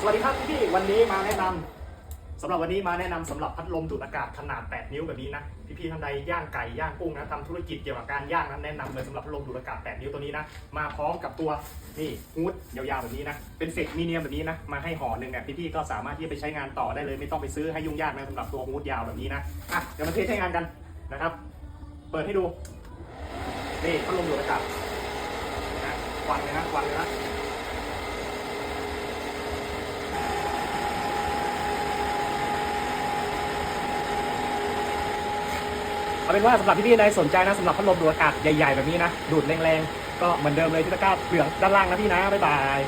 สวัสดีครับพี่วันนี้มาแนะนำสำหรับวันนี้มาแนะนำสำหรับพัดลมดูดอากาศขนาด8นิ้วแบบนี้นะพี่ท่านใดย่างไก่ย่างกุ้งนะทำธุรกิจเกี่ยวกับการย่างนั้นแนะนำเลยสำหรับพัดลมดูดอากาศ8นิ้วตัวนี้นะมาพร้อมกับตัวนี่ฮูดยาวๆแบบนี้นะเป็นเศษมีเนียมแบบนี้นะมาให้ห่อหนึ่งเนี่ยพี่ก็สามารถที่จะไปใช้งานต่อได้เลยไม่ต้องไปซื้อให้ยุ่งยากนะสำหรับตัวฮูดยาวแบบนี้นะเดี๋ยวมาเทสใช้งานกันนะครับเปิดให้ดูนี่พัดลมดูดอากาศควันเลยนะควันเลยนะเอาเป็นว่าสำหรับพี่ๆใดสนใจนะสำหรับพัดลมดูดอากาศใหญ่ๆแบบนี้นะดูดแรงๆก็เหมือนเดิมเลยที่ตะกร้าเหลืองด้านล่างนะพี่นะบ๊ายบาย